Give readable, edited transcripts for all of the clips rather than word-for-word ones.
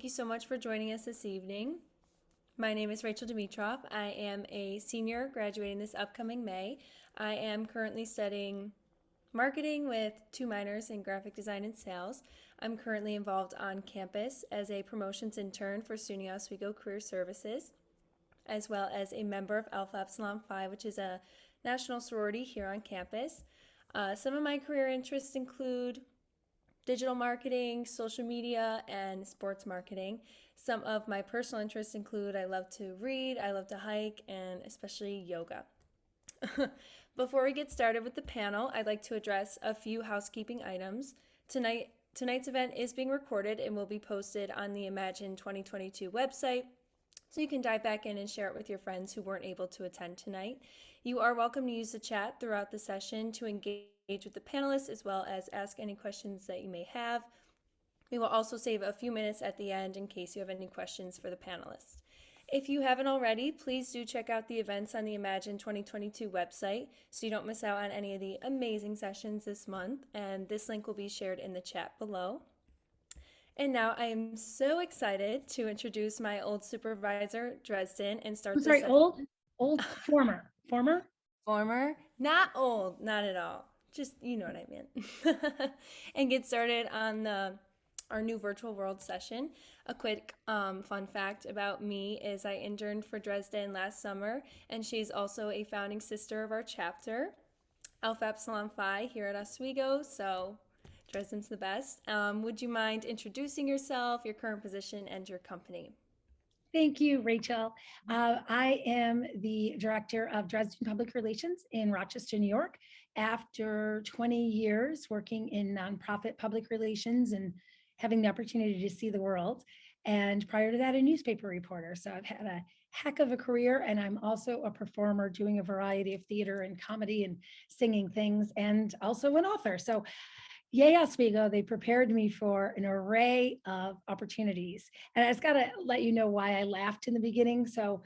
Thank you so much for joining us this evening. My name is Rachel Dimitroff. I am a senior graduating this upcoming May. I am currently studying marketing with 2 minors in graphic design and sales. I'm currently involved on campus as a promotions intern for SUNY Oswego Career Services, as well as a member of Alpha Epsilon Phi, which is a national sorority here on campus. Some of my career interests include digital marketing, social media, and sports marketing. Some of my personal interests include I love to read, I love to hike, and especially yoga. Before we get started with the panel, I'd like to address a few housekeeping items. Tonight's event is being recorded and will be posted on the Imagine 2022 website, so you can dive back in and share it with your friends who weren't able to attend tonight. You are welcome to use the chat throughout the session to engage with the panelists as well as ask any questions that you may have. We will also save a few minutes at the end in case you have any questions for the panelists. If you haven't already, please do check out the events on the Imagine 2022 website so you don't miss out on any of the amazing sessions this month, and this link will be shared in the chat below. And now I am so excited to introduce my old supervisor, Dresden, and start I'm sorry, former, not old, not at all. Just, you know what I meant. And get started on our new virtual world session. A quick fun fact about me is I interned for Dresden last summer, and she's also a founding sister of our chapter, Alpha Epsilon Phi, here at Oswego, so Dresden's the best. Would you mind introducing yourself, your current position, and your company? Thank you, Rachel. I am the director of Dresden Public Relations in Rochester, New York. After 20 years working in nonprofit public relations and having the opportunity to see the world. And prior to that, a newspaper reporter. So I've had a heck of a career, and I'm also a performer doing a variety of theater and comedy and singing things, and also an author. So yay, Oswego, they prepared me for an array of opportunities. And I just got to let you know why I laughed in the beginning. So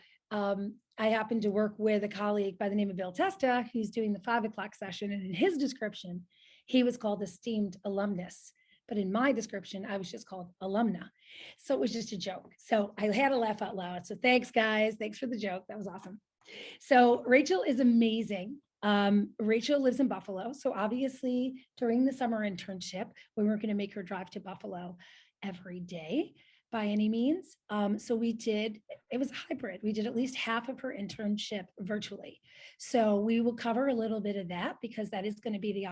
I happened to work with a colleague by the name of Bill Testa, who's doing the 5 o'clock session. And in his description, he was called esteemed alumnus. But in my description, I was just called alumna. So it was just a joke. So I had to laugh out loud. So thanks, guys. Thanks for the joke. That was awesome. So Rachel is amazing. Rachel lives in Buffalo. So obviously during the summer internship, we weren't going to make her drive to Buffalo every day by any means. So it was hybrid. We did at least half of her internship virtually. So we will cover a little bit of that because that is going to be the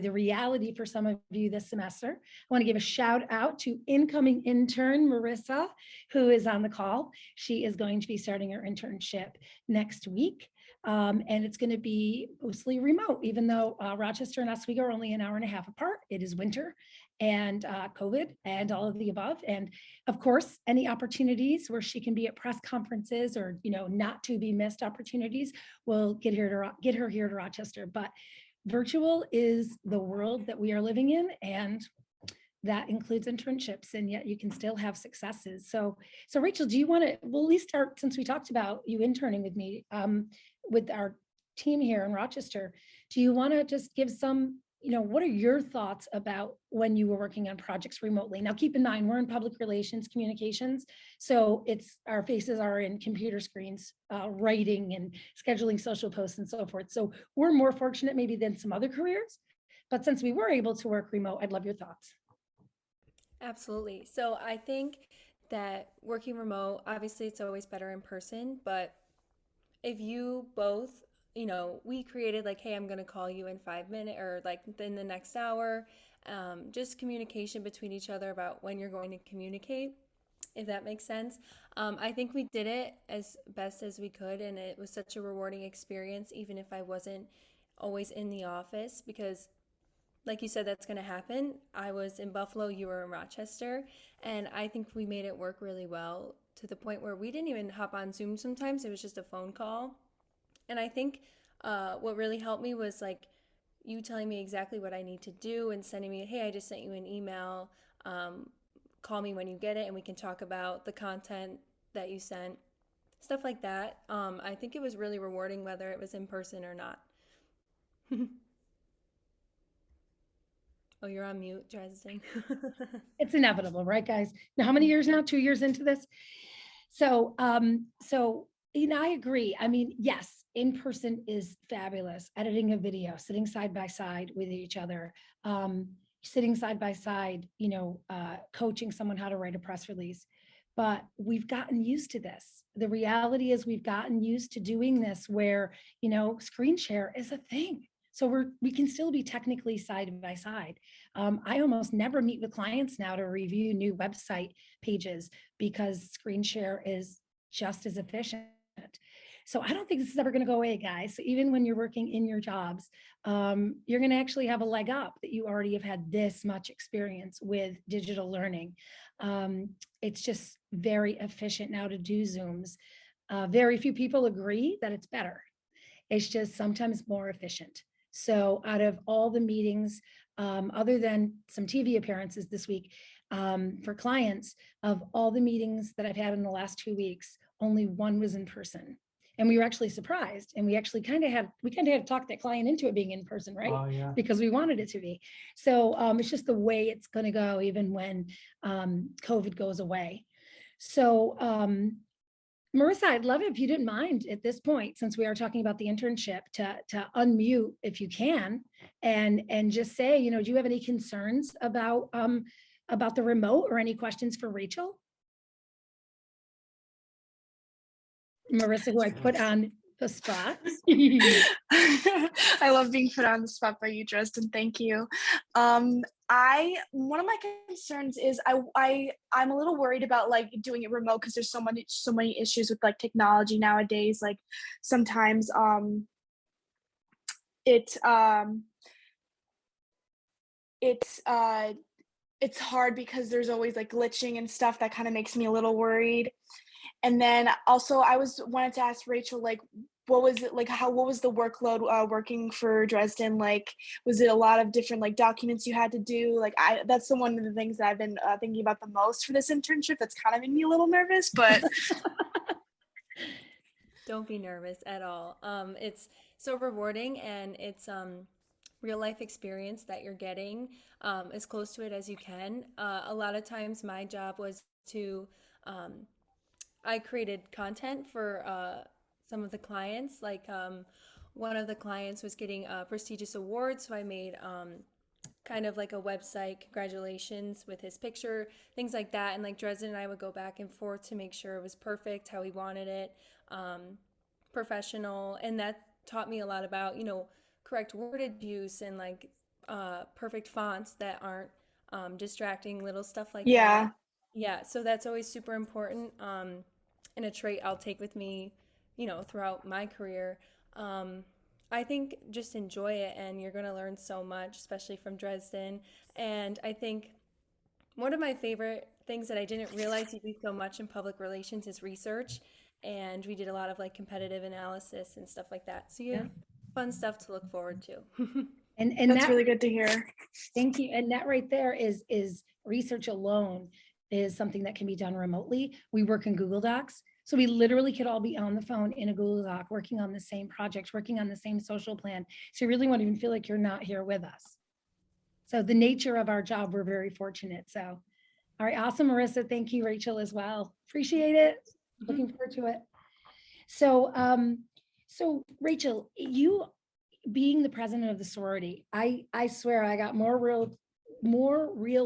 reality for some of you this semester. I want to give a shout out to incoming intern Marissa, who is on the call. She is going to be starting her internship next week. And it's going to be mostly remote, even though Rochester and Oswego are only an hour and a half apart. It is winter and COVID and all of the above. And of course, any opportunities where she can be at press conferences or, not to be missed opportunities will get her here to Rochester. But virtual is the world that we are living in, and that includes internships, and yet you can still have successes. So Rachel, do you want to, we'll at least start, since we talked about you interning with me, with our team here in Rochester, do you want to just give some, what are your thoughts about when you were working on projects remotely? Now, keep in mind, we're in public relations communications. So our faces are in computer screens, writing and scheduling social posts and so forth. So we're more fortunate maybe than some other careers, but since we were able to work remote, I'd love your thoughts. Absolutely. So I think that working remote, obviously it's always better in person, but if you both, we created like, hey, I'm going to call you in 5 minutes or like in the next hour, just communication between each other about when you're going to communicate, if that makes sense. I think we did it as best as we could, and it was such a rewarding experience, even if I wasn't always in the office, because like you said, that's going to happen. I was in Buffalo, you were in Rochester, and I think we made it work really well to the point where we didn't even hop on Zoom sometimes. It was just a phone call. And I think what really helped me was like you telling me exactly what I need to do and sending me, hey, I just sent you an email. Call me when you get it, and we can talk about the content that you sent, stuff like that. I think it was really rewarding whether it was in person or not. Oh, you're on mute, Dresden. It's inevitable, right, guys? Now, how many years now? 2 years into this? I agree. I mean, yes, in person is fabulous. Editing a video, sitting side by side with each other, sitting side by side, coaching someone how to write a press release. But we've gotten used to this. The reality is we've gotten used to doing this where, screen share is a thing. So we can still be technically side by side. I almost never meet with clients now to review new website pages because screen share is just as efficient. So I don't think this is ever going to go away, guys. So even when you're working in your jobs, you're going to actually have a leg up that you already have had this much experience with digital learning. It's just very efficient now to do Zooms. Very few people agree that it's better. It's just sometimes more efficient. So out of all the meetings, other than some TV appearances this week, for clients, of all the meetings that I've had in the last 2 weeks, only one was in person. And we were actually surprised. And we actually kind of had to talk that client into it being in person, right? Oh, yeah. Because we wanted it to be. So it's just the way it's going to go, even when COVID goes away. So Marissa, I'd love it if you didn't mind at this point, since we are talking about the internship, to unmute if you can, and just say, do you have any concerns about the remote or any questions for Rachel? Marissa, who I put on the spot. I love being put on the spot by you, Dresden. Thank you. One of my concerns is I'm a little worried about like doing it remote because there's so many issues with like technology nowadays. Like sometimes it's hard because there's always like glitching and stuff that kind of makes me a little worried. And then also I wanted to ask Rachel, like, what was it like? What was the workload working for Dresden? Like, was it a lot of different like documents you had to do? Like, that's one of the things that I've been thinking about the most for this internship. That's kind of made me a little nervous, but Don't be nervous at all. It's so rewarding, and it's real life experience that you're getting as close to it as you can. A lot of times, my job was to I created content for some of the clients. Like one of the clients was getting a prestigious award, so I made kind of like a website congratulations with his picture, things like that. And like Dresden and I would go back and forth to make sure it was perfect how he wanted it, professional, and that taught me a lot about correct worded use and like perfect fonts that aren't distracting, little stuff like yeah. that. Yeah, so that's always super important, and a trait I'll take with me, throughout my career. I think just enjoy it, and you're going to learn so much, especially from Dresden. And I think one of my favorite things that I didn't realize you do so much in public relations is research. And we did a lot of like competitive analysis and stuff like that. So you have fun stuff to look forward to. And That's that, really good to hear. thank you. And that right there is research alone is something that can be done remotely. We work in Google Docs. So we literally could all be on the phone in a Google Doc, working on the same project, working on the same social plan. So you really won't even feel like you're not here with us. So the nature of our job, we're very fortunate. So, all right, awesome, Marissa. Thank you, Rachel, as well. Appreciate it. Looking forward to it. So, so Rachel, you being the president of the sorority, I swear I got more real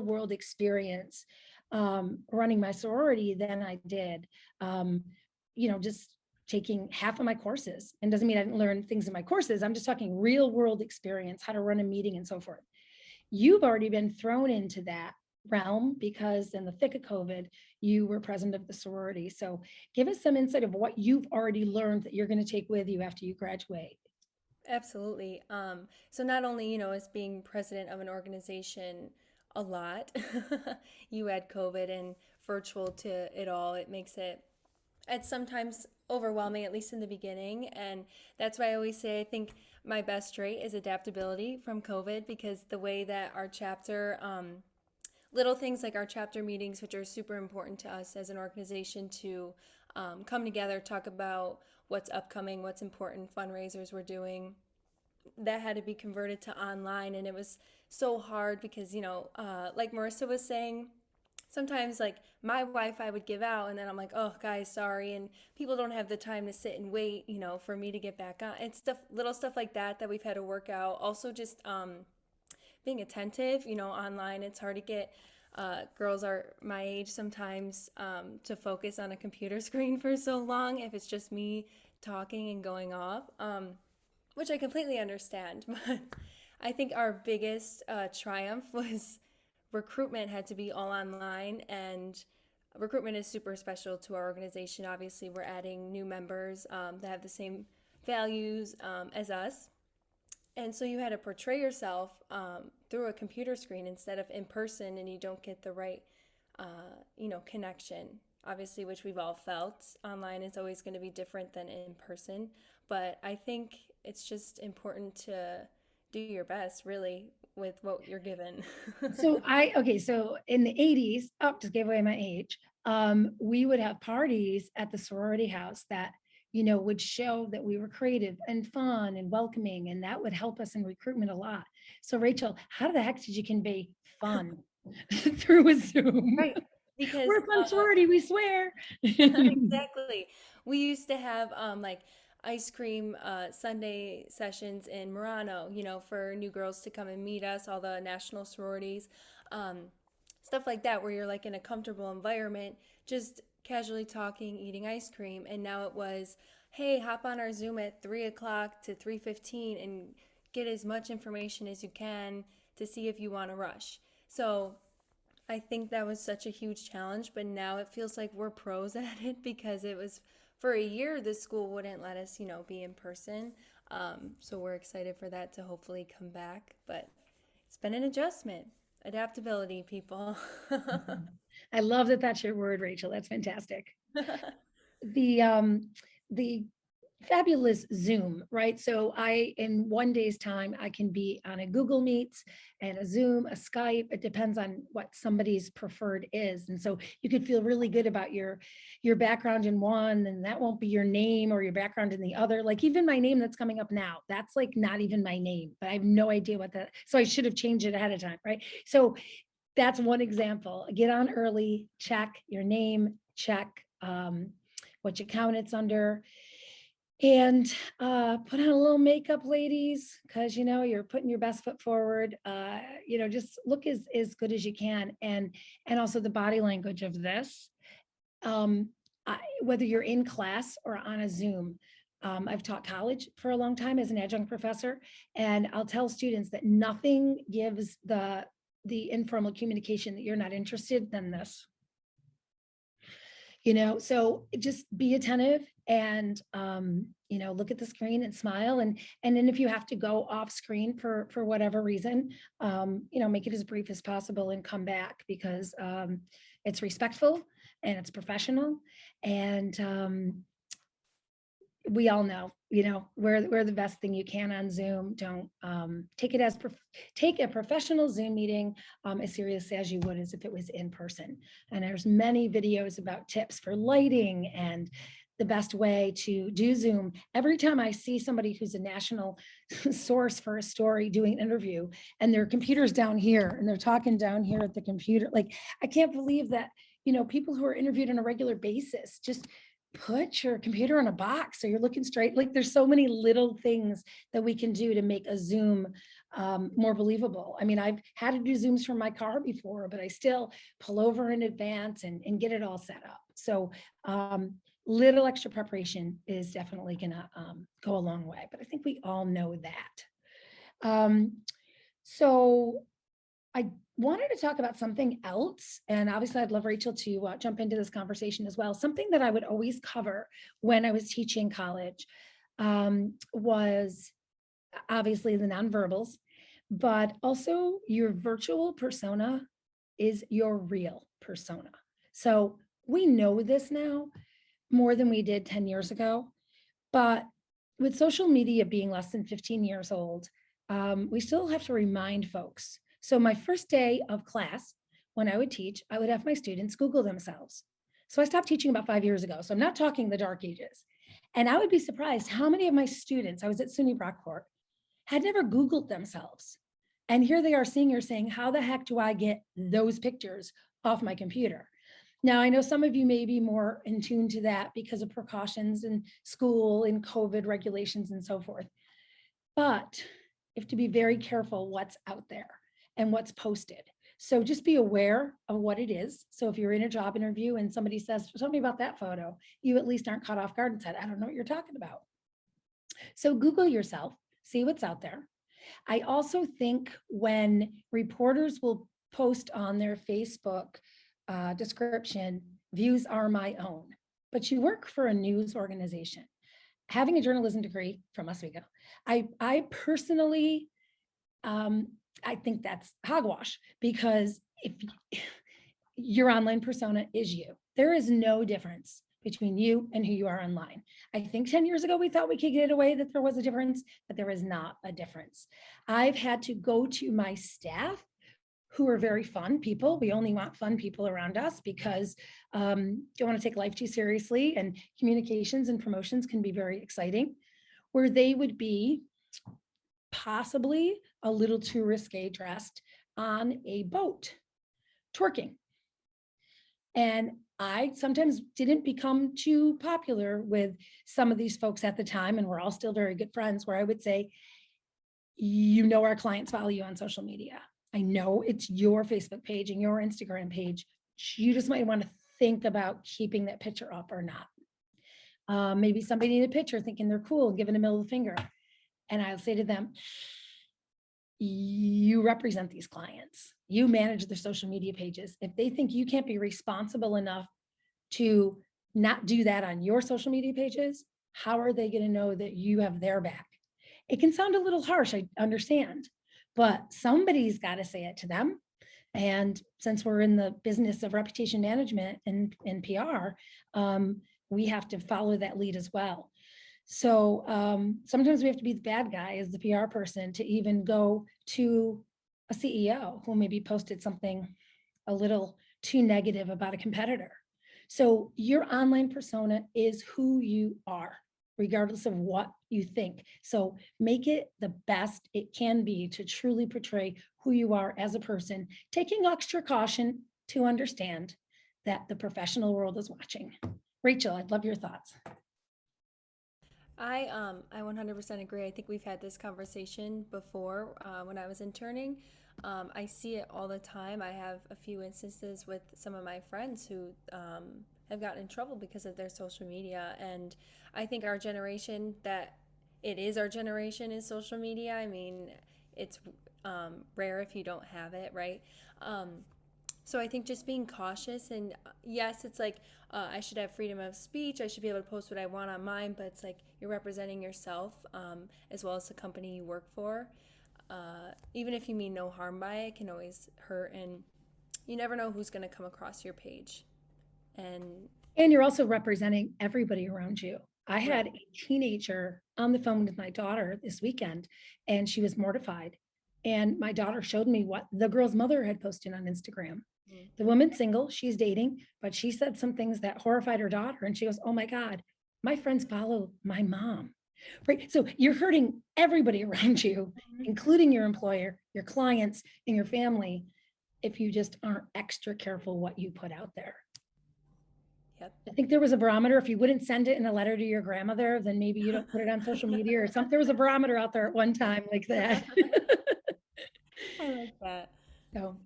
world experience running my sorority than I did, just taking half of my courses. And doesn't mean I didn't learn things in my courses. I'm just talking real world experience, how to run a meeting and so forth. You've already been thrown into that realm because in the thick of COVID, you were president of the sorority. So give us some insight of what you've already learned that you're going to take with you after you graduate. Absolutely. So not only, as being president of an organization a lot, you add COVID and virtual to it all, it's sometimes overwhelming, at least in the beginning. And that's why I always say I think my best trait is adaptability from COVID, because the way that our chapter, little things like our chapter meetings, which are super important to us as an organization to come together, talk about what's upcoming, what's important, fundraisers we're doing, that had to be converted to online, and it was so hard because, like Marissa was saying, sometimes like my Wi-Fi would give out, and then I'm like, oh guys, sorry, and people don't have the time to sit and wait, for me to get back on. And little stuff like that we've had to work out. Also, just being attentive, online. It's hard to get girls are my age sometimes to focus on a computer screen for so long if it's just me talking and going off, which I completely understand. But I think our biggest triumph was recruitment had to be all online, and recruitment is super special to our organization. Obviously, we're adding new members that have the same values as us. And so you had to portray yourself through a computer screen instead of in person, and you don't get the right, connection, obviously, which we've all felt. Online is always going to be different than in person. But I think it's just important to do your best, really, with what you're given. So so in the 80s, just gave away my age, we would have parties at the sorority house that, would show that we were creative and fun and welcoming, and that would help us in recruitment a lot. So Rachel, how the heck did you convey fun through a Zoom? Right. Because We're a fun sorority, we swear. exactly. We used to have like ice cream Sunday sessions in Murano, for new girls to come and meet us, all the national sororities, stuff like that, where you're like in a comfortable environment, just casually talking, eating ice cream. And now it was, hey, hop on our Zoom at 3 o'clock to 3:15 and get as much information as you can to see if you want to rush. So I think that was such a huge challenge, but now it feels like we're pros at it because it was for a year the school wouldn't let us, be in person. So we're excited for that to hopefully come back, but it's been an adjustment. Adaptability, people. I love that that's your word, Rachel. That's fantastic. The fabulous Zoom, right? So in one day's time, I can be on a Google Meets and a Zoom, a Skype. It depends on what somebody's preferred is. And so you could feel really good about your background in one, and that won't be your name, or your background in the other. Like even my name that's coming up now, that's like not even my name, but I have no idea what that, so I should have changed it ahead of time, right? So that's one example. Get on early, check your name, check which account it's under, and put on a little makeup, ladies, because you're putting your best foot forward. Just look as good as you can, and also the body language of this. Whether you're in class or on a Zoom. I've taught college for a long time as an adjunct professor, and I'll tell students that nothing gives the informal communication that you're not interested than this. So just be attentive and, look at the screen and smile. And then if you have to go off screen for whatever reason, make it as brief as possible and come back, because it's respectful and it's professional. And we all know, we're the best thing you can on Zoom. Don't take a professional Zoom meeting as seriously as you would as if it was in person. And there's many videos about tips for lighting and the best way to do Zoom. Every time I see somebody who's a national source for a story doing an interview, and their computer's down here and they're talking down here at the computer, like I can't believe that, people who are interviewed on a regular basis just put your computer in a box so you're looking straight. Like there's so many little things that we can do to make a Zoom more believable. I mean, I've had to do Zooms from my car before, but I still pull over in advance and get it all set up. So little extra preparation is definitely gonna go a long way, but I think we all know that. So I wanted to talk about something else, and obviously I'd love Rachel to jump into this conversation as well. Something that I would always cover when I was teaching college was obviously the nonverbals, but also your virtual persona is your real persona. So we know this now more than we did 10 years ago, but with social media being less than 15 years old, we still have to remind folks. So my first day of class, when I would teach, I would have my students Google themselves. So I stopped teaching about 5 years ago. So I'm not talking the dark ages. And I would be surprised how many of my students, I was at SUNY Brockport, had never Googled themselves. And here they are seniors saying, how the heck do I get those pictures off my computer? Now, I know some of you may be more in tune to that because of precautions in school and COVID regulations and so forth. But you have to be very careful what's out there and what's posted. So just be aware of what it is. So if you're in a job interview and somebody says, tell me about that photo, you at least aren't caught off guard and said, I don't know what you're talking about. So Google yourself, see what's out there. I also think when reporters will post on their Facebook description, views are my own, but you work for a news organization. Having a journalism degree from Oswego, I personally, I think that's hogwash, because if your online persona is you, there is no difference between you and who you are online. I think 10 years ago, we thought we could get away that there was a difference, but there is not a difference. I've had to go to my staff, who are very fun people. We only want fun people around us because don't want to take life too seriously, and communications and promotions can be very exciting, where they would be possibly a little too risque dressed on a boat, twerking. And I sometimes didn't become too popular with some of these folks at the time, and we're all still very good friends, where I would say, you know, our clients follow you on social media. I know it's your Facebook page and your Instagram page. You just might want to think about keeping that picture up or not. Maybe somebody needed a picture thinking they're cool, giving a middle finger. And I'll say to them, you represent these clients. You manage their social media pages. If they think you can't be responsible enough to not do that on your social media pages, how are they going to know that you have their back? It can sound a little harsh, I understand, but somebody's got to say it to them. And since we're in the business of reputation management and PR, we have to follow that lead as well. So sometimes we have to be the bad guy as the PR person to even go to a CEO who maybe posted something a little too negative about a competitor. So your online persona is who you are, regardless of what you think. So make it the best it can be to truly portray who you are as a person, taking extra caution to understand that the professional world is watching. Rachel, I'd love your thoughts. I 100% agree. I think we've had this conversation before when I was interning. I see it all the time. I have a few instances with some of my friends who have gotten in trouble because of their social media. And I think our generation, that it is our generation, is social media. I mean, it's rare if you don't have it, right? So I think just being cautious, and yes, it's like I should have freedom of speech. I should be able to post what I want on mine, but it's like you're representing yourself as well as the company you work for. Even if you mean no harm by it, it can always hurt, and you never know who's going to come across your page. And you're also representing everybody around you. I had a teenager on the phone with my daughter this weekend, and she was mortified. And my daughter showed me what the girl's mother had posted on Instagram. The woman's single, she's dating, but she said some things that horrified her daughter. And she goes, oh my God, my friends follow my mom. Right. So you're hurting everybody around you, including your employer, your clients, and your family, if you just aren't extra careful what you put out there. Yep. I think there was a barometer. If you wouldn't send it in a letter to your grandmother, then maybe you don't put it on social media or something. There was a barometer out there at one time like that. I like that. So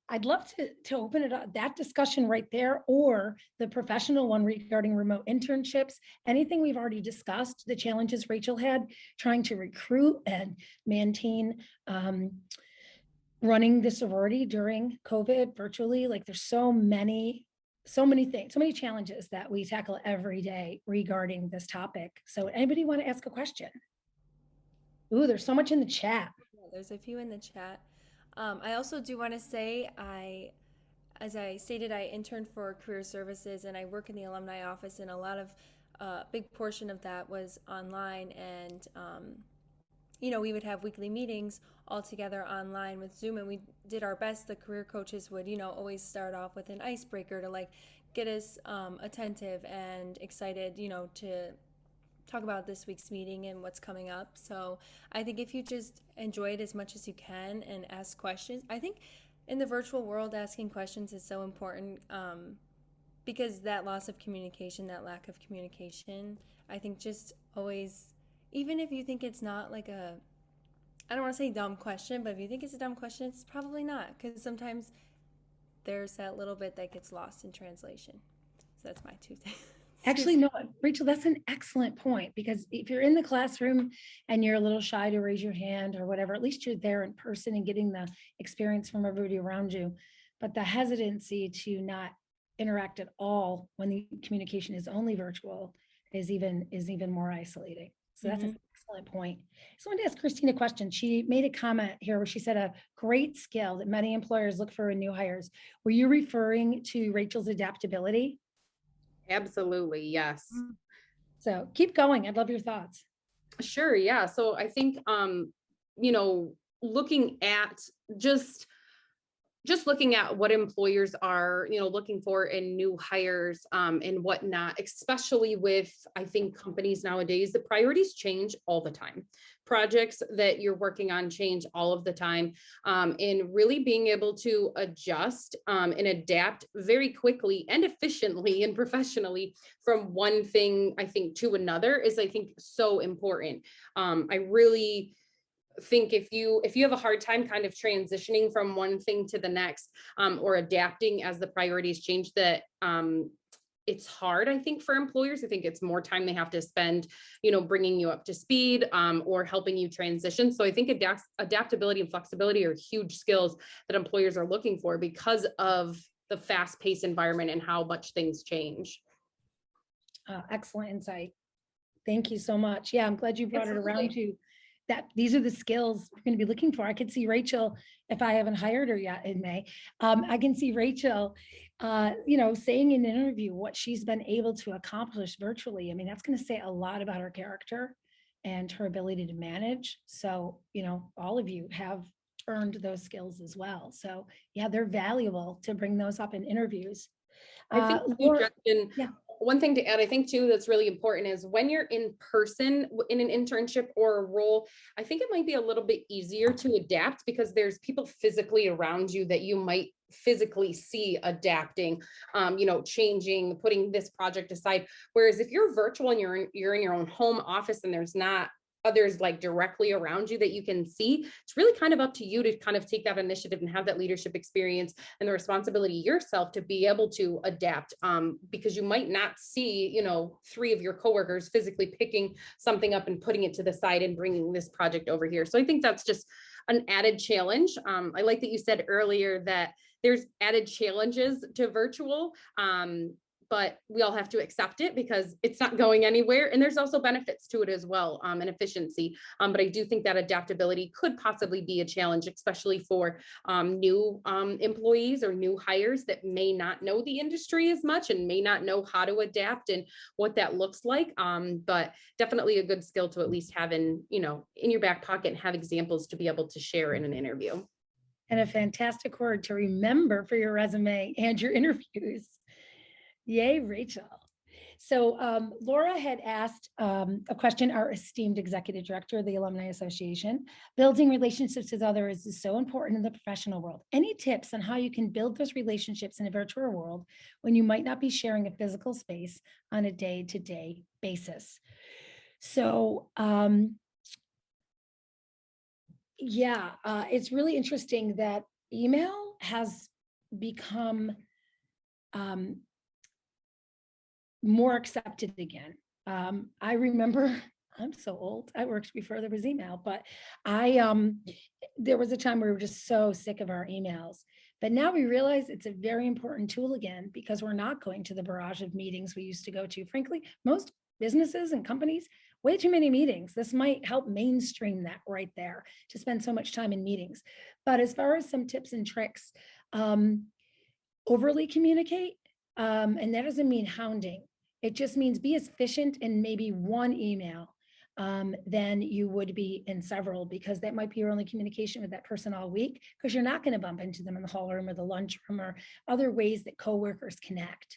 I'd love to open it up, that discussion right there, or the professional one regarding remote internships, anything we've already discussed, the challenges Rachel had trying to recruit and maintain running the sorority during COVID virtually. Like there's so many things, so many challenges that we tackle every day regarding this topic. So anybody want to ask a question? Ooh, there's so much in the chat. Yeah, there's a few in the chat. I also do want to say, as I stated, I interned for career services and I work in the alumni office, and a lot of big portion of that was online. And we would have weekly meetings all together online with Zoom, and we did our best. The career coaches would, always start off with an icebreaker to like get us attentive and excited, to talk about this week's meeting and what's coming up. So I think if you just enjoy it as much as you can and ask questions, I think in the virtual world, asking questions is so important, because that loss of communication, that lack of communication, I think just always, even if you think it's not like I don't want to say dumb question, but if you think it's a dumb question, it's probably not, because sometimes there's that little bit that gets lost in translation. So that's my 2 things. Actually, no, Rachel, that's an excellent point, because if you're in the classroom and you're a little shy to raise your hand or whatever, at least you're there in person and getting the experience from everybody around you. But the hesitancy to not interact at all when the communication is only virtual is even more isolating. So that's an excellent point. So I wanted to ask Christine a question. She made a comment here where she said a great skill that many employers look for in new hires. Were you referring to Rachel's adaptability? Absolutely, yes. So keep going. I'd love your thoughts. Sure, yeah. So I think you know, looking at just looking at what employers are, you know, looking for in new hires and whatnot, especially with, I think, companies nowadays, the priorities change all the time. Projects that you're working on change all of the time, and really being able to adjust and adapt very quickly and efficiently and professionally from one thing, I think, to another is, I think, so important. I really think if you have a hard time kind of transitioning from one thing to the next, or adapting as the priorities change, that it's hard, I think, for employers. I think it's more time they have to spend, you know, bringing you up to speed, or helping you transition. So I think adaptability and flexibility are huge skills that employers are looking for because of the fast-paced environment and how much things change. Excellent insight. Thank you so much. Yeah, I'm glad you brought it around to that. These are the skills we're going to be looking for. I could see Rachel, if I haven't hired her yet in May, I can see Rachel, you know, saying in an interview what she's been able to accomplish virtually. I mean, that's going to say a lot about her character and her ability to manage. So, you know, all of you have earned those skills as well. So yeah, they're valuable to bring those up in interviews. I think Laura, Dresden, yeah. One thing to add, I think too, that's really important is when you're in person in an internship or a role, I think it might be a little bit easier to adapt because there's people physically around you that you might physically see adapting, you know, changing, putting this project aside. Whereas if you're virtual and you're in your own home office and there's not others like directly around you that you can see, it's really kind of up to you to kind of take that initiative and have that leadership experience and the responsibility yourself to be able to adapt, because you might not see, you know, 3 of your coworkers physically picking something up and putting it to the side and bringing this project over here. So I think that's just an added challenge. I like that you said earlier that there's added challenges to virtual, but we all have to accept it because it's not going anywhere. And there's also benefits to it as well, and efficiency. But I do think that adaptability could possibly be a challenge, especially for new employees or new hires that may not know the industry as much and may not know how to adapt and what that looks like. But definitely a good skill to at least have in your back pocket and have examples to be able to share in an interview. And a fantastic word to remember for your resume and your interviews. Yay, Rachel. So Laura had asked a question, our esteemed executive director of the Alumni Association. Building relationships with others is so important in the professional world. Any tips on how you can build those relationships in a virtual world when you might not be sharing a physical space on a day-to-day basis? So it's really interesting that email has become more accepted again. I remember, I'm so old, I worked before there was email, but there was a time where we were just so sick of our emails. But now we realize it's a very important tool again, because we're not going to the barrage of meetings we used to go to. Frankly, most businesses and companies, way too many meetings. This might help mainstream that right there, to spend so much time in meetings. But as far as some tips and tricks, overly communicate, and that doesn't mean hounding. It just means be as efficient in maybe one email than you would be in several, because that might be your only communication with that person all week, because you're not going to bump into them in the hall room or the lunchroom or other ways that coworkers connect.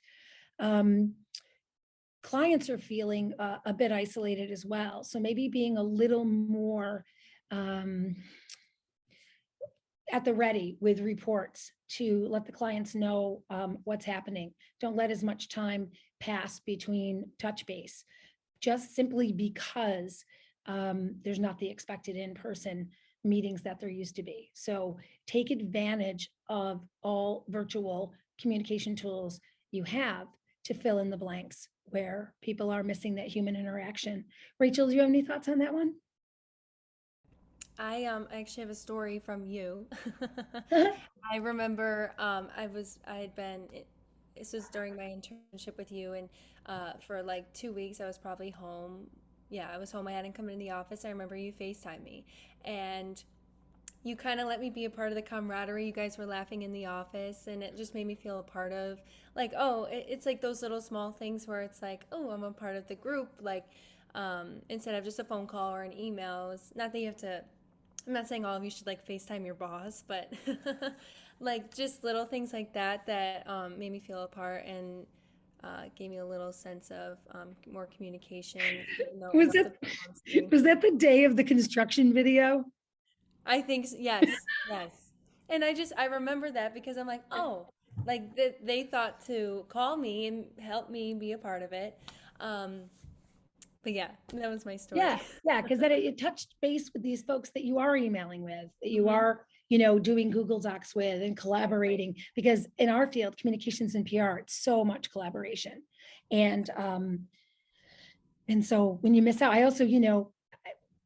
clients are feeling a bit isolated as well. So maybe being a little more at the ready with reports to let the clients know what's happening. Don't let as much time pass between touch base, just simply because there's not the expected in-person meetings that there used to be. So take advantage of all virtual communication tools you have to fill in the blanks where people are missing that human interaction. Rachel, do you have any thoughts on that one? I actually have a story from you. I remember this was during my internship with you, and for like 2 weeks I was probably home. Yeah, I was home. I hadn't come into the office. I remember you FaceTime me, and you kind of let me be a part of the camaraderie. You guys were laughing in the office, and it just made me feel a part of, like, oh, it's like those little small things where it's like, oh, I'm a part of the group. Like, instead of just a phone call or an email. It's not that you have to. I'm not saying all of you should like FaceTime your boss, but like just little things like that that made me feel a part and gave me a little sense of more communication. Was that the day of the construction video? I think yes, yes. And I remember that because I'm like, oh, like they thought to call me and help me be a part of it. But yeah, that was my story. Yeah, because then it touched base with these folks that you are emailing with, that you Mhm. are, doing Google Docs with and collaborating, because in our field, communications and PR, it's so much collaboration. And so when you miss out, I also,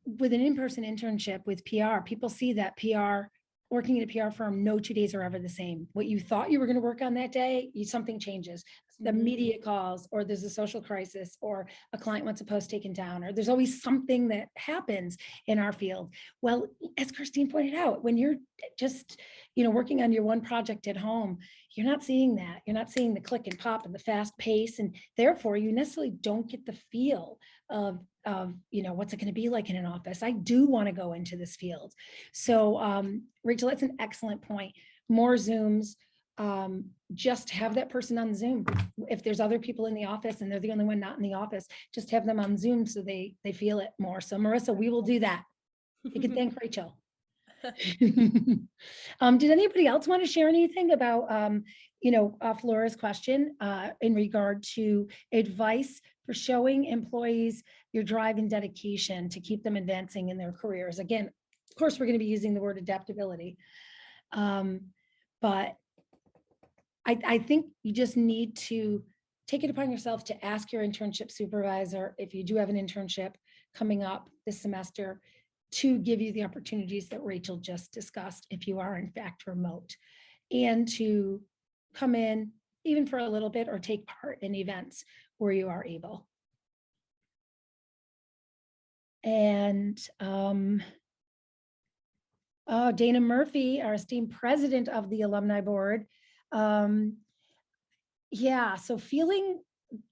with an in-person internship with PR, people see that PR, working at a PR firm, no 2 days are ever the same. What you thought you were going to work on that day, something changes. The media calls, or there's a social crisis, or a client wants a post taken down, or there's always something that happens in our field. Well, as Christine pointed out, when you're just, working on your one project at home, you're not seeing that. You're not seeing the click and pop and the fast pace, and therefore you necessarily don't get the feel of what's it going to be like in an office. I do want to go into this field. So Rachel, that's an excellent point. More Zooms, just have that person on Zoom. If there's other people in the office and they're the only one not in the office, just have them on Zoom so they feel it more. So Marissa, we will do that. You can thank Rachel. Did anybody else want to share anything about Flora's question in regard to advice for showing employees your drive and dedication to keep them advancing in their careers? Again, of course, we're going to be using the word adaptability, but I think you just need to take it upon yourself to ask your internship supervisor, if you do have an internship coming up this semester, to give you the opportunities that Rachel just discussed, if you are in fact remote, and to come in even for a little bit or take part in events where you are able. And Dana Murphy, our esteemed president of the alumni board. Yeah, so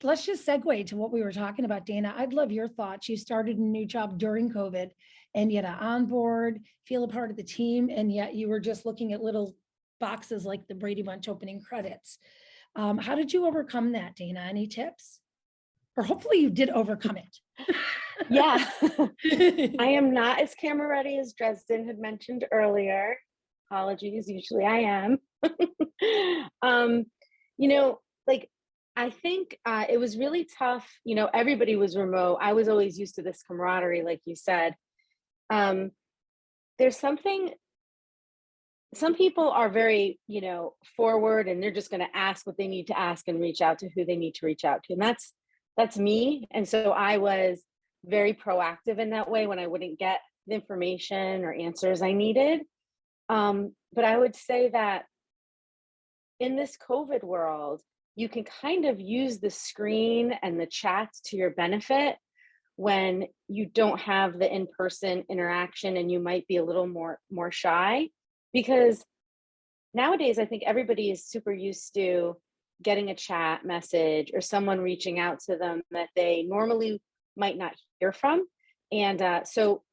let's just segue to what we were talking about, Dana. I'd love your thoughts. You started a new job during COVID, and yet on board, feel a part of the team, and yet you were just looking at little boxes like the Brady Bunch opening credits. How did you overcome that, Dana? Any tips? Or hopefully you did overcome it. Yeah, I am not as camera ready as Dresden had mentioned earlier. Apologies, usually I am. I think it was really tough. Everybody was remote. I was always used to this camaraderie, like you said. There's some people are very, forward, and they're just going to ask what they need to ask and reach out to who they need to reach out to. And that's me. And so I was very proactive in that way when I wouldn't get the information or answers I needed. But I would say that in this COVID world, you can kind of use the screen and the chats to your benefit when you don't have the in-person interaction and you might be a little more shy, because nowadays I think everybody is super used to getting a chat message or someone reaching out to them that they normally might not hear from. And so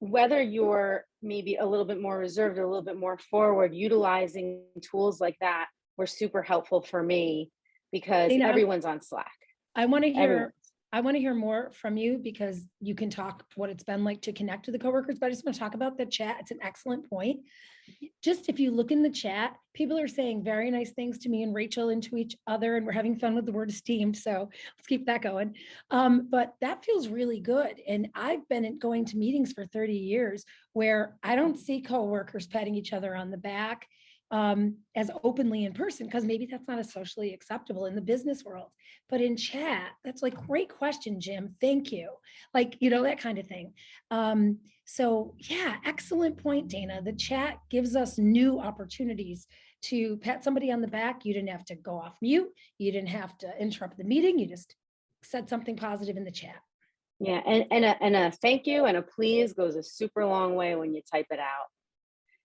whether you're maybe a little bit more reserved or a little bit more forward, utilizing tools like that were super helpful for me, because everyone's on Slack. I want to Everyone. hear more from you because you can talk what it's been like to connect to the coworkers, but I just want to talk about the chat. It's an excellent point. Just if you look in the chat, people are saying very nice things to me and Rachel and to each other, and we're having fun with the word esteemed. So let's keep that going. But that feels really good. And I've been going to meetings for 30 years where I don't see coworkers patting each other on the back as openly in person, because maybe that's not as socially acceptable in the business world. But in chat, that's like, great question, Jim. Thank you. Like, that kind of thing. So yeah, excellent point, Dana. The chat gives us new opportunities to pat somebody on the back. You didn't have to go off mute. You didn't have to interrupt the meeting. You just said something positive in the chat. Yeah, and a thank you and a please goes a super long way when you type it out.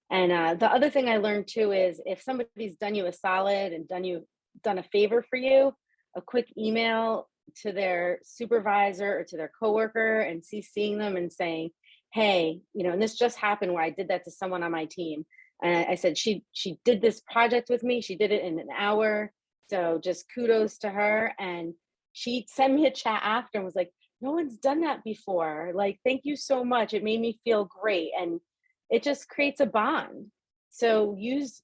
And the other thing I learned too is if somebody's done you a solid and done a favor for you, a quick email to their supervisor or to their coworker and CCing them and saying, hey, and this just happened where I did that to someone on my team. And I said, she did this project with me. She did it in an hour. So just kudos to her. And she sent me a chat after and was like, no one's done that before. Like, thank you so much. It made me feel great. And it just creates a bond. So use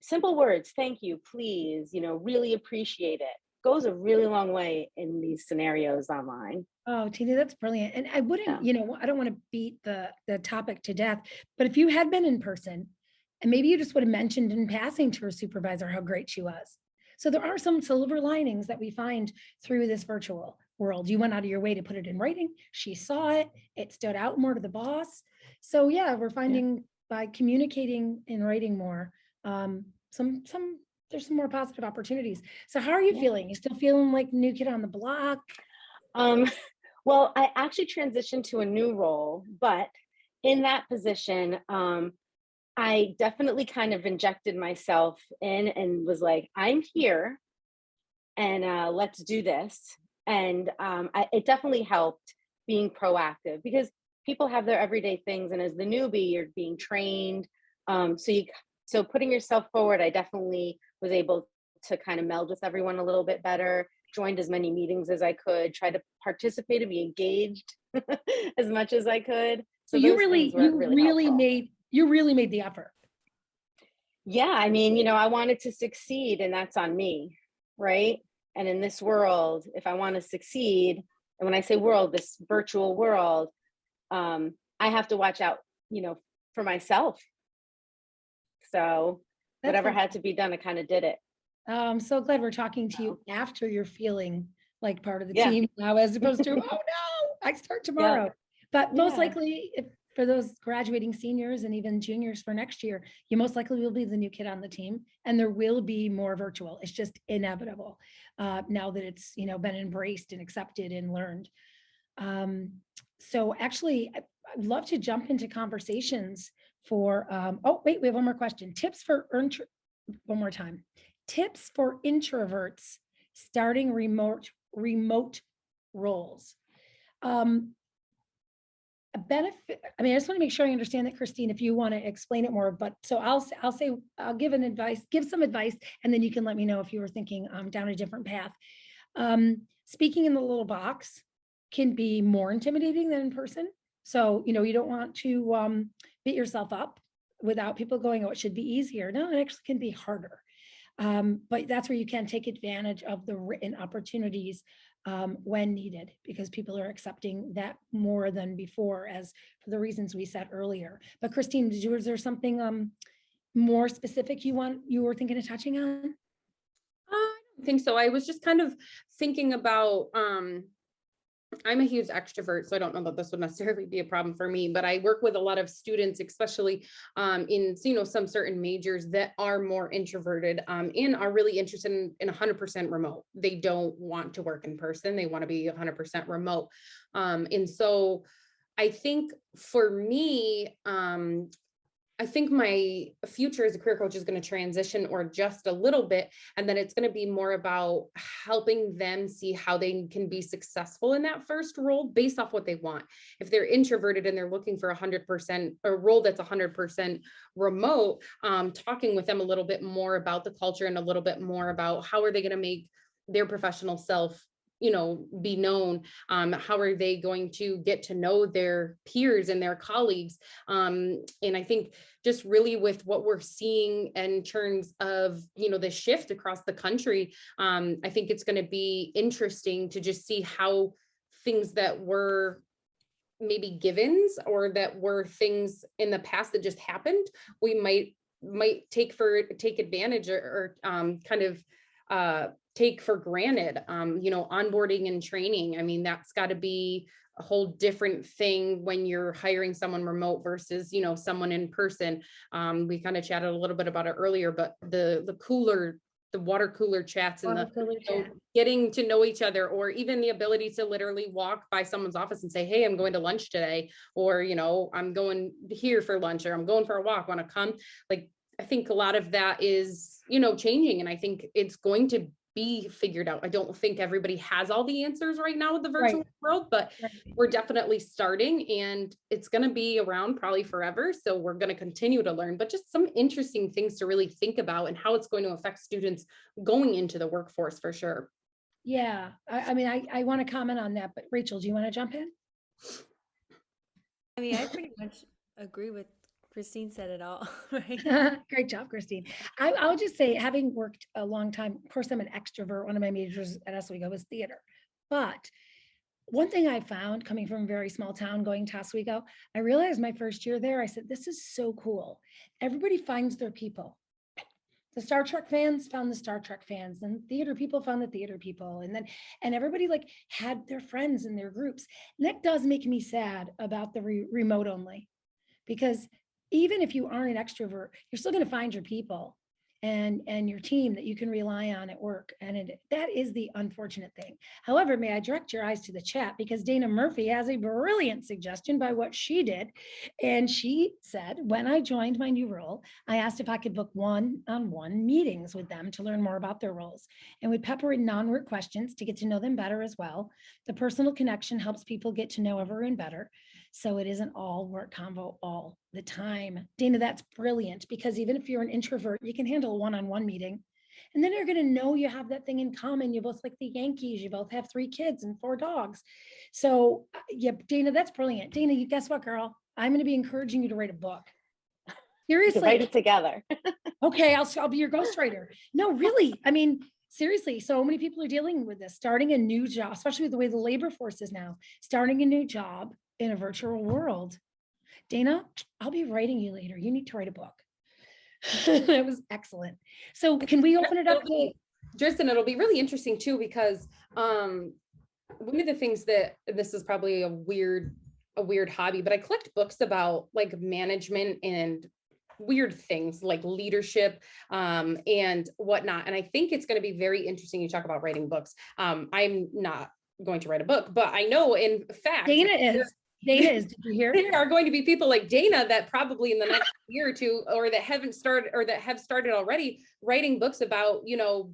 simple words. Thank you, please, really appreciate it. Goes a really long way in these scenarios online. Oh, Tina, that's brilliant. And I wouldn't, Yeah. I don't want to beat the topic to death, but if you had been in person and maybe you just would have mentioned in passing to her supervisor how great she was. So there are some silver linings that we find through this virtual world. You went out of your way to put it in writing. She saw it. It stood out more to the boss. So yeah, we're finding by communicating and writing more, there's some more positive opportunities. So how are you feeling? You still feeling like new kid on the block? Well, I actually transitioned to a new role, but in that position, I definitely kind of injected myself in and was like, I'm here and let's do this. And it definitely helped being proactive because people have their everyday things. And as the newbie, you're being trained. So putting yourself forward, I definitely was able to kind of meld with everyone a little bit better, joined as many meetings as I could, tried to participate and be engaged as much as I could. So you really made the effort. Yeah, I mean, I wanted to succeed and that's on me, right? And in this world, if I want to succeed, and when I say world, this virtual world, I have to watch out, for myself. So whatever had to be done, I kind of did it. I'm so glad we're talking to you after you're feeling like part of the team now, as opposed to, oh no, I start tomorrow. But most likely, for those graduating seniors and even juniors for next year, you most likely will be the new kid on the team, and there will be more virtual. It's just inevitable now that it's been embraced and accepted and learned. So actually, I'd love to jump into conversations for. Oh wait, we have one more question. One more time. Tips for introverts starting remote roles. A benefit. I mean, I just want to make sure I understand that, Christine, if you want to explain it more, but so I'll give some advice, and then you can let me know if you were thinking down a different path. Speaking in the little box can be more intimidating than in person. So, you don't want to beat yourself up without people going, oh, it should be easier. No, it actually can be harder. But that's where you can take advantage of the written opportunities when needed, because people are accepting that more than before, as for the reasons we said earlier. But Christine, was there something more specific you were thinking of touching on? I don't think so. I was just kind of thinking about, I'm a huge extrovert, so I don't know that this would necessarily be a problem for me, but I work with a lot of students, especially in some certain majors that are more introverted and are really interested in 100% remote. They don't want to work in person. They want to be 100% remote. And so I think for me, I think my future as a career coach is going to transition or adjust a little bit. And then it's going to be more about helping them see how they can be successful in that first role based off what they want. If they're introverted and they're looking for 100%, a role that's 100% remote, talking with them a little bit more about the culture and a little bit more about how are they going to make their professional self be known? How are they going to get to know their peers and their colleagues? And I think just really with what we're seeing in terms of, the shift across the country, I think it's going to be interesting to just see how things that were maybe givens or that were things in the past that just happened, we might take advantage or kind of take for granted. Onboarding and training. I mean, that's got to be a whole different thing when you're hiring someone remote versus, someone in person. We kind of chatted a little bit about it earlier, but the water cooler chats and getting to know each other, or even the ability to literally walk by someone's office and say, hey, I'm going to lunch today, or, I'm going here for lunch, or I'm going for a walk, want to come? Like, I think a lot of that is, changing. And I think it's going to be figured out. I don't think everybody has all the answers right now with the virtual world, but we're definitely starting, and it's going to be around probably forever. So we're going to continue to learn, but just some interesting things to really think about and how it's going to affect students going into the workforce for sure. Yeah. I mean, I want to comment on that, but Rachel, do you want to jump in? I mean, I pretty much agree with Christine said it all. Right? Great job, Christine. I'll just say, having worked a long time, of course, I'm an extrovert. One of my majors at Oswego was theater. But one thing I found coming from a very small town going to Oswego, I realized my first year there, I said, this is so cool. Everybody finds their people. The Star Trek fans found the Star Trek fans, and theater people found the theater people. And everybody like had their friends in their groups. And that does make me sad about the remote only, because even if you aren't an extrovert, you're still going to find your people and your team that you can rely on at work. And that is the unfortunate thing. However, may I direct your eyes to the chat, because Dana Murphy has a brilliant suggestion by what she did. And she said, when I joined my new role, I asked if I could book one-on-one meetings with them to learn more about their roles, and would pepper in non-work questions to get to know them better as well. The personal connection helps people get to know everyone better, so it isn't all work convo all the time. Dana, that's brilliant, because even if you're an introvert, you can handle a one-on-one meeting. And then you're going to know you have that thing in common. You both like the Yankees. You both have 3 kids and 4 dogs. So yeah, Dana, that's brilliant. Dana, you guess what, girl? I'm going to be encouraging you to write a book. Seriously. Write it together. Okay, I'll be your ghostwriter. No, really. I mean, seriously, so many people are dealing with this, starting a new job, especially with the way the labor force is now, starting a new job in a virtual world. Dana, I'll be writing you later. You need to write a book. That was excellent. So can we open it up? Dresden, it'll be really interesting too, because one of the things that, this is probably a weird hobby, but I collect books about like management and weird things like leadership and whatnot. And I think it's going to be very interesting. You talk about writing books. I'm not going to write a book, but I know in fact Dana is. Did you hear? There are going to be people like Dana that probably in the next year or two, or that haven't started, or that have started already, writing books about,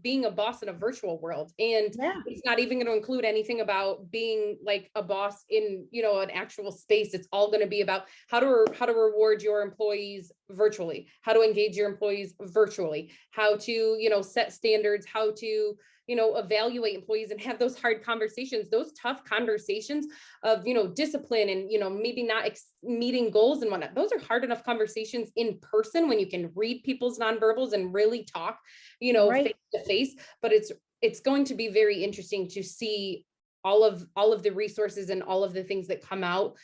being a boss in a virtual world. And it's not even going to include anything about being like a boss in, an actual space. It's all going to be about how to reward your employees virtually, how to engage your employees virtually, how to, set standards, how to, evaluate employees and have those hard conversations, those tough conversations of, discipline and, maybe not meeting goals and whatnot. Those are hard enough conversations in person when you can read people's nonverbals and really talk, face to face. But it's going to be very interesting to see all of the resources and all of the things that come out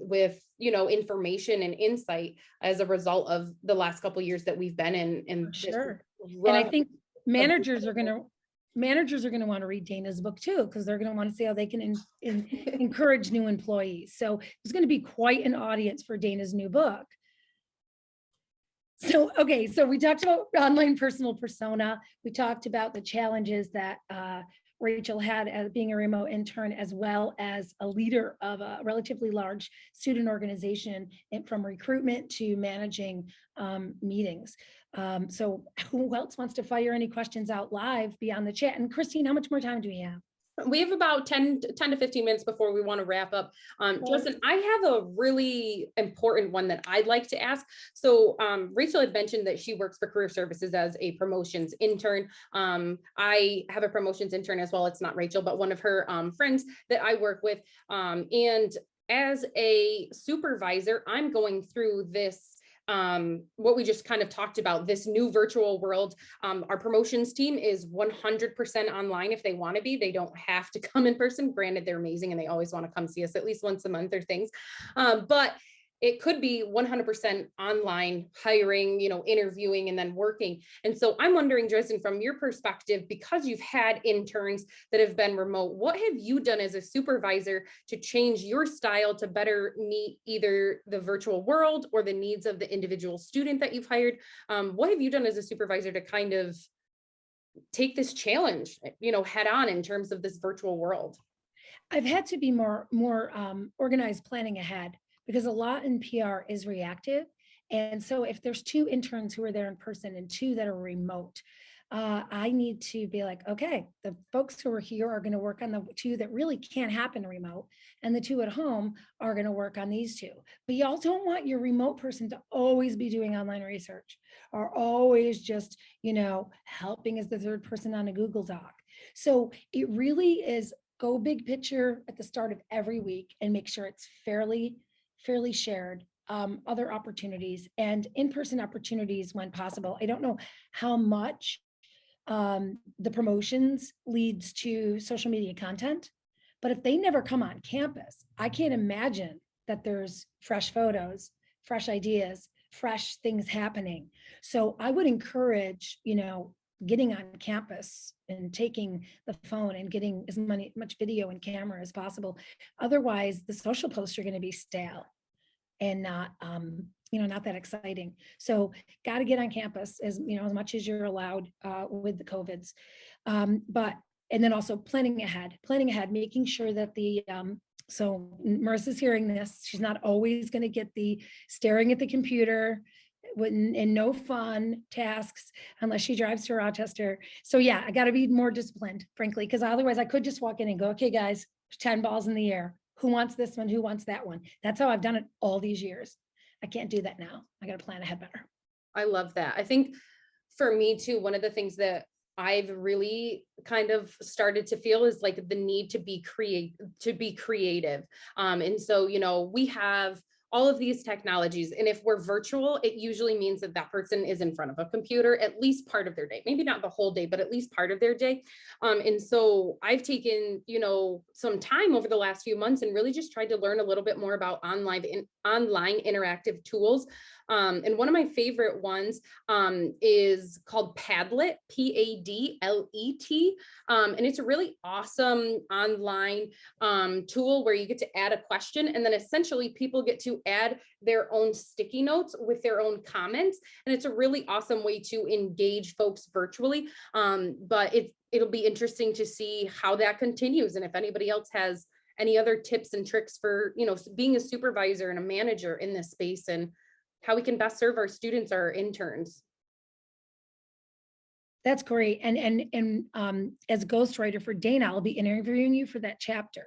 with, information and insight as a result of the last couple of years that we've been in. Sure. And I think managers are going to want to read Dana's book too, because they're going to want to see how they can encourage new employees. So it's going to be quite an audience for Dana's new book. So, okay, so we talked about online personal persona. We talked about the challenges that Rachel had as being a remote intern, as well as a leader of a relatively large student organization, and from recruitment to managing meetings. So who else wants to fire any questions out live beyond the chat? And Christine, how much more time do we have? We have about 10 to 15 minutes before we want to wrap up. Justin, I have a really important one that I'd like to ask. So Rachel had mentioned that she works for Career Services as a promotions intern. I have a promotions intern as well. It's not Rachel, but one of her friends that I work with. And as a supervisor, I'm going through this what we just kind of talked about, this new virtual world. Our promotions team is 100% online if they want to be. They don't have to come in person. Granted, they're amazing and they always want to come see us at least once a month or things. But it could be 100% online hiring, interviewing and then working. And so I'm wondering, Dresden, from your perspective, because you've had interns that have been remote, what have you done as a supervisor to change your style to better meet either the virtual world or the needs of the individual student that you've hired? What have you done as a supervisor to kind of take this challenge, head on in terms of this virtual world? I've had to be more organized planning ahead, because a lot in PR is reactive. And so if there's 2 interns who are there in person and 2 that are remote, I need to be like, okay, the folks who are here are going to work on the 2 that really can't happen remote, and the 2 at home are going to work on these 2. But y'all don't want your remote person to always be doing online research or always just, helping as the 3rd person on a Google Doc. So it really is go big picture at the start of every week and make sure it's fairly shared, other opportunities and in-person opportunities when possible. I don't know how much the promotions leads to social media content, but if they never come on campus, I can't imagine that there's fresh photos, fresh ideas, fresh things happening. So I would encourage, getting on campus and taking the phone and getting as much video and camera as possible. Otherwise, the social posts are going to be stale and not that exciting. So got to get on campus as much as you're allowed with the COVIDs. And then also planning ahead, making sure that so Marissa's hearing this, she's not always going to get the staring at the computer and no fun tasks unless she drives to Rochester. So yeah, I got to be more disciplined, frankly, because otherwise I could just walk in and go, okay, guys, 10 balls in the air. Who wants this one? Who wants that one? That's how I've done it all these years. I can't do that now. I got to plan ahead better. I love that. I think for me too, one of the things that I've really kind of started to feel is like the need to be creative. And so, we have all of these technologies. And if we're virtual, it usually means that that person is in front of a computer at least part of their day, maybe not the whole day, but at least part of their day. And so I've taken, some time over the last few months and really just tried to learn a little bit more about online interactive tools. And one of my favorite ones is called Padlet, Padlet. And it's a really awesome online tool where you get to add a question, and then essentially people get to add their own sticky notes with their own comments. And it's a really awesome way to engage folks virtually. But it'll be interesting to see how that continues. And if anybody else has any other tips and tricks for, being a supervisor and a manager in this space and how we can best serve our students, our interns. That's great. And as ghostwriter for Dana, I'll be interviewing you for that chapter.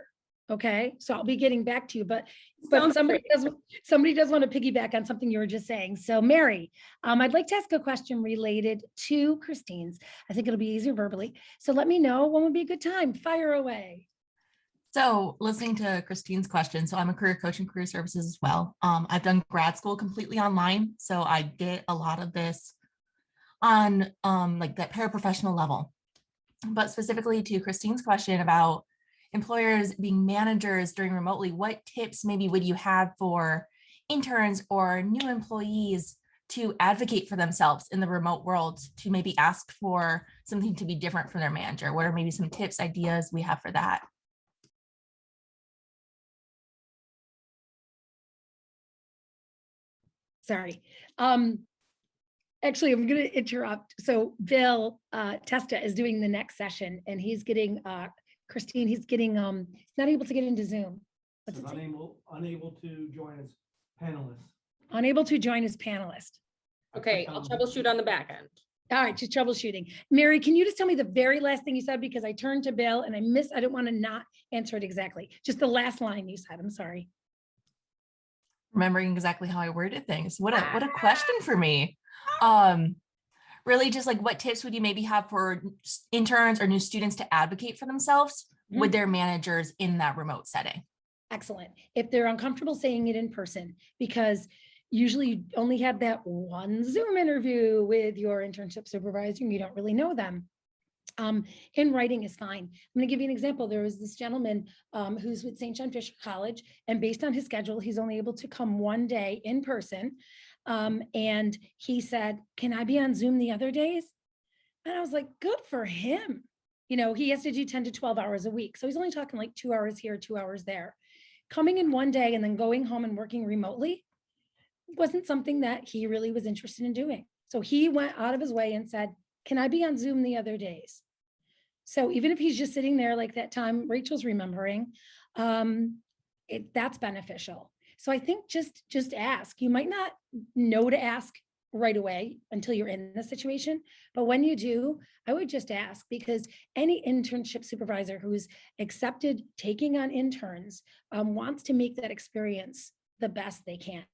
Okay. So I'll be getting back to you, but somebody does want to piggyback on something you were just saying. So Mary, I'd like to ask a question related to Christine's. I think it'll be easier verbally. So let me know when would be a good time. Fire away. So listening to Christine's question, so I'm a career coach in career services as well. I've done grad school completely online. So I get a lot of this on like that paraprofessional level. But specifically to Christine's question about employers being managers during remotely, what tips maybe would you have for interns or new employees to advocate for themselves in the remote world, to maybe ask for something to be different from their manager? What are maybe some tips, ideas we have for that? Sorry. Actually, I'm going to interrupt. So Bill Testa is doing the next session, and he's getting Christine. He's getting not able to get into Zoom. Unable to join as panelist. Unable to join as panelist. Okay, I'll troubleshoot on the back end. All right, just troubleshooting. Mary, can you just tell me the very last thing you said? Because I turned to Bill and I didn't want to not answer it exactly. Just the last line you said. I'm sorry. Remembering exactly how I worded things. What a question for me. Really just like, what tips would you maybe have for interns or new students to advocate for themselves with their managers in that remote setting? Excellent. If they're uncomfortable saying it in person, because usually you only have that one Zoom interview with your internship supervisor and you don't really know them. In writing is fine. I'm going to give you an example. There was this gentleman who's with St. John Fisher College, and based on his schedule, he's only able to come one day in person. And he said, "Can I be on Zoom the other days?" And I was like, good for him. You know, he has to do 10 to 12 hours a week. So he's only talking like 2 hours here, 2 hours there. Coming in one day and then going home and working remotely wasn't something that he really was interested in doing. So he went out of his way and said, "Can I be on Zoom the other days?" So even if he's just sitting there like that time Rachel's remembering, that's beneficial. So I think just ask. You might not know to ask right away until you're in the situation, but when you do, I would just ask, because any internship supervisor who's accepted taking on interns wants to make that experience the best they can.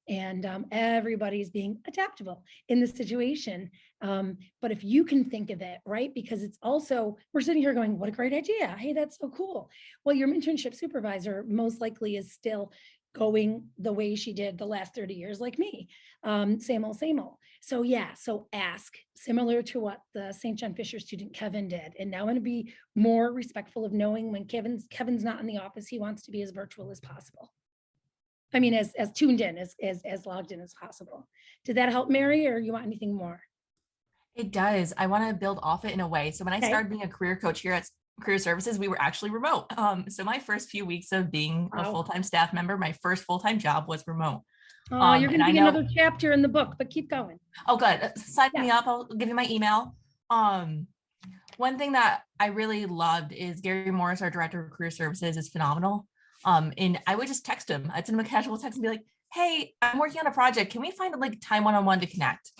And everybody's being adaptable in the situation. But if you can think of it, right? Because it's also, we're sitting here going, what a great idea. Hey, that's so cool. Well, your internship supervisor most likely is still going the way she did the last 30 years, like me. Same old, same old. So yeah, so ask, similar to what the St. John Fisher student Kevin did. And now I'm going to be more respectful of knowing when Kevin's not in the office, he wants to be as virtual as possible. I mean, as tuned in, as logged in as possible. Did that help, Mary, or you want anything more? It does. I want to build off it in a way. So when I started being a career coach here at Career Services, we were actually remote. So my first few weeks of being a full-time staff member, my first full-time job was remote. Oh, you're going to be another chapter in the book, but keep going. Oh, good. Sign me up. I'll give you my email. One thing that I really loved is Gary Morris, our director of career services, is phenomenal. And I would just text him. I'd send him a casual text and be like, "Hey, I'm working on a project. Can we find like time one-on-one to connect?"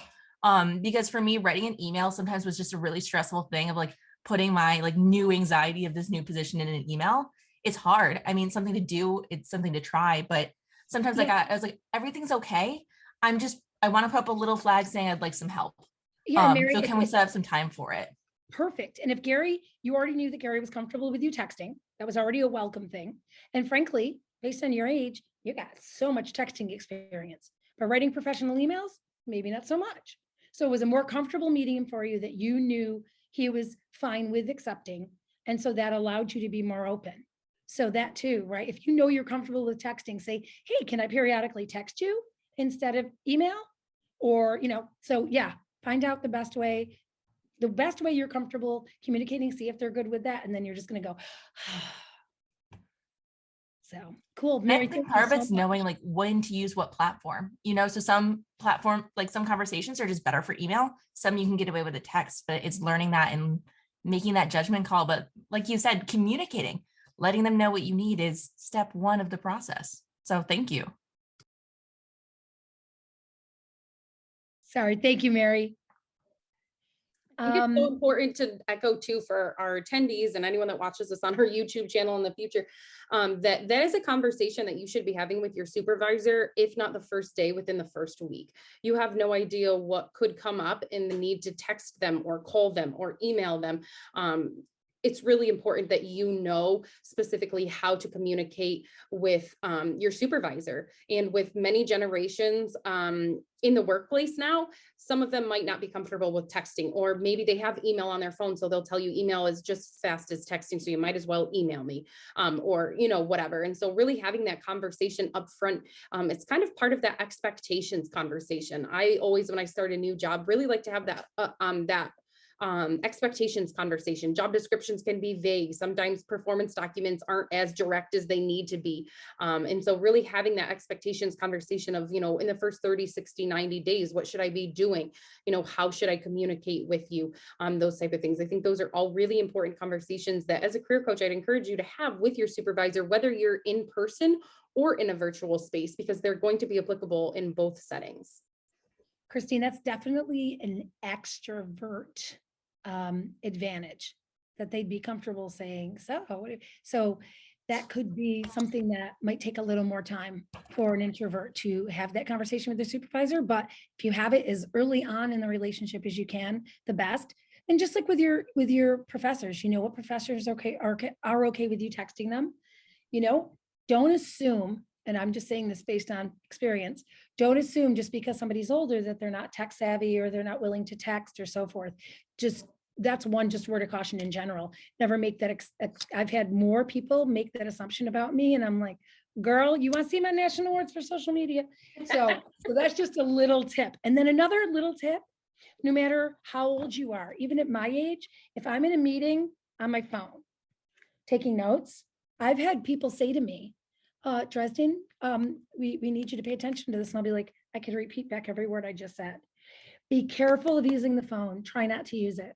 Because for me, writing an email sometimes was just a really stressful thing of like putting my like new anxiety of this new position in an email. It's hard. I mean, something to do, it's something to try, but sometimes like I was like, everything's okay. I want to put up a little flag saying I'd like some help. Yeah, Mary, so can we set up some time for it? Perfect. And if Gary, you already knew that Gary was comfortable with you texting, that was already a welcome thing. And frankly, based on your age, you got so much texting experience, but writing professional emails, maybe not so much. So it was a more comfortable medium for you that you knew he was fine with accepting. And so that allowed you to be more open. So that too, right? If you know you're comfortable with texting, say, "Hey, can I periodically text you instead of email?" Or, so yeah, find out the best way you're comfortable communicating, see if they're good with that. And then you're just going to go, so cool. Mary, I think part of it's knowing like when to use what platform, so some platform, like some conversations are just better for email. Some you can get away with a text, but it's learning that and making that judgment call. But like you said, communicating, letting them know what you need is step one of the process. So thank you. Sorry. Thank you, Mary. I think it's so important to echo too for our attendees and anyone that watches us on our YouTube channel in the future, that is a conversation that you should be having with your supervisor, if not the first day, within the first week. You have no idea what could come up in the need to text them or call them or email them. It's really important that you know specifically how to communicate with your supervisor. And with many generations in the workplace now, some of them might not be comfortable with texting, or maybe they have email on their phone, so they'll tell you email is just as fast as texting, so you might as well email me, or whatever. And so really having that conversation up front, it's kind of part of that expectations conversation. I always, when I start a new job, really like to have that expectations conversation. Job descriptions can be vague. Sometimes performance documents aren't as direct as they need to be. And so really having that expectations conversation of, in the first 30, 60, 90 days, what should I be doing? How should I communicate with you? Those type of things. I think those are all really important conversations that as a career coach, I'd encourage you to have with your supervisor, whether you're in person or in a virtual space, because they're going to be applicable in both settings. Christine, that's definitely an extrovert advantage that they'd be comfortable saying. So that could be something that might take a little more time for an introvert to have that conversation with their supervisor. But if you have it as early on in the relationship as you can, the best. And just like with your professors, you know what professors are okay with you texting them. You know, don't assume, and I'm just saying this based on experience, don't assume just because somebody's older that they're not tech savvy or they're not willing to text or so forth. That's one just word of caution in general. Never make that. I've had more people make that assumption about me, and I'm like, girl, you want to see my national awards for social media? So that's just a little tip. And then another little tip, no matter how old you are, even at my age, if I'm in a meeting on my phone, taking notes, I've had people say to me, Dresden, we need you to pay attention to this. And I'll be like, I can repeat back every word I just said. Be careful of using the phone. Try not to use it.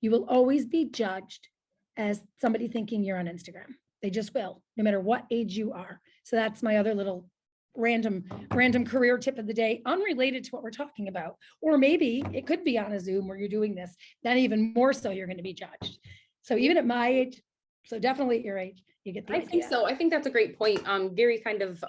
You will always be judged as somebody thinking you're on Instagram. They just will, no matter what age you are. So that's my other little random career tip of the day, unrelated to what we're talking about. Or maybe it could be on a Zoom where you're doing this, then even more so you're going to be judged. So even at my age, so definitely at your age, you get the I idea. think so. I think that's a great point. Gary kind of,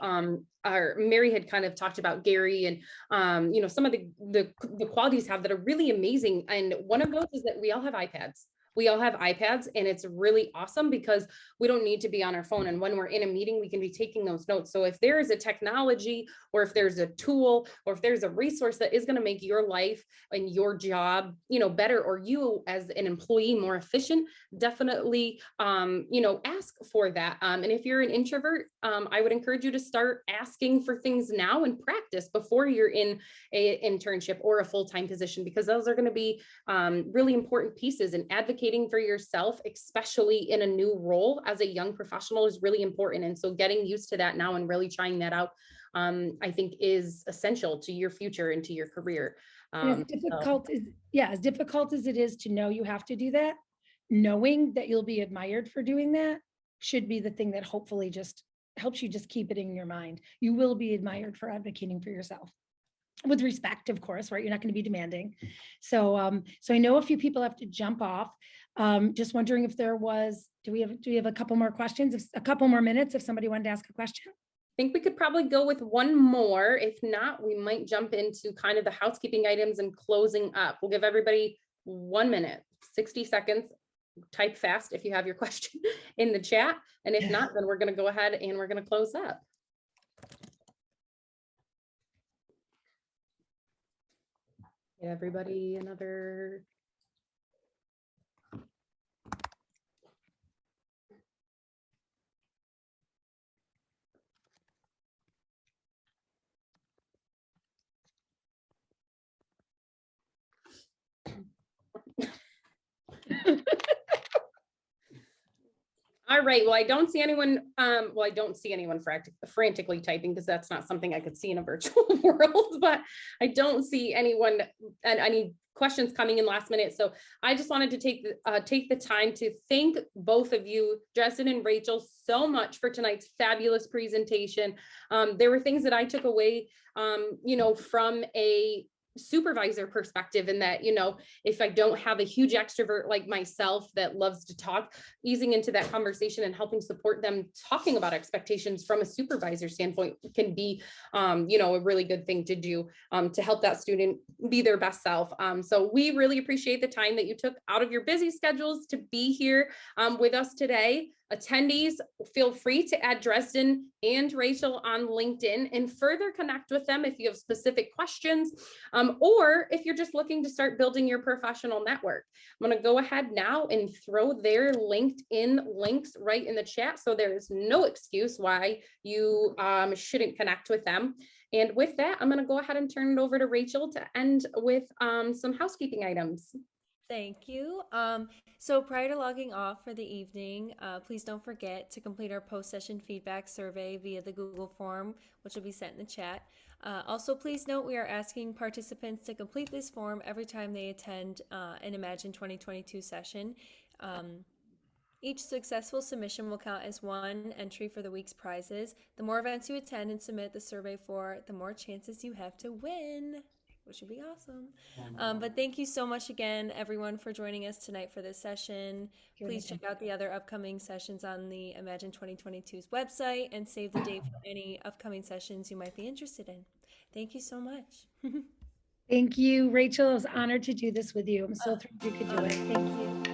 or Mary had kind of talked about Gary and, you know, some of the qualities have that are really amazing. And one of those is that we all have iPads. We all have iPads, and it's really awesome because we don't need to be on our phone. And when we're in a meeting, we can be taking those notes. So if there is a technology, or if there's a tool, or if there's a resource that is going to make your life and your job, you know, better, or you as an employee more efficient, definitely, you know, ask for that. And if you're an introvert, I would encourage you to start asking for things now and practice before you're in an internship or a full-time position, because those are going to be really important pieces. And advocating for yourself, especially in a new role as a young professional, is really important. And so getting used to that now and really trying that out, I think is essential to your future and to your career. As difficult as it is to know you have to do that, knowing that you'll be admired for doing that should be the thing that hopefully just helps you just keep it in your mind. You will be admired for advocating for yourself. With respect, of course, right? You're not going to be demanding. So, so I know a few people have to jump off. Just wondering if there was, do we have a couple more questions? If, a couple more minutes if somebody wanted to ask a question? I think we could probably go with one more. If not, we might jump into kind of the housekeeping items and closing up. We'll give everybody 1 minute, 60 seconds. Type fast if you have your question in the chat. And if not, then we're going to go ahead and we're going to close up. Give everybody another. All right. Well, I don't see anyone. I don't see anyone frantically typing, because that's not something I could see in a virtual world. But I don't see anyone and any questions coming in last minute. So I just wanted to take the time to thank both of you, Dresden and Rachel, so much for tonight's fabulous presentation. There were things that I took away, you know, from a supervisor perspective, in that, you know, if I don't have a huge extrovert like myself that loves to talk, easing into that conversation and helping support them talking about expectations from a supervisor standpoint can be, you know, a really good thing to do to help that student be their best self. So we really appreciate the time that you took out of your busy schedules to be here with us today. Attendees, feel free to add Dresden and Rachel on LinkedIn and further connect with them if you have specific questions, or if you're just looking to start building your professional network. I'm going to go ahead now and throw their LinkedIn links right in the chat, so there is no excuse why you shouldn't connect with them. And with that, I'm going to go ahead and turn it over to Rachel to end with some housekeeping items. Thank you. So prior to logging off for the evening, please don't forget to complete our post-session feedback survey via the Google form, which will be sent in the chat. Also, please note we are asking participants to complete this form every time they attend an Imagine 2022 session. Each successful submission will count as one entry for the week's prizes. The more events you attend and submit the survey for, the more chances you have to win. which would be awesome. But thank you so much again, everyone, for joining us tonight for this session. Please check out the other upcoming sessions on the Imagine 2022's website and save the date for any upcoming sessions you might be interested in. Thank you so much. Thank you, Rachel. It was an honor to do this with you. I'm so thrilled you could do it. Thank you.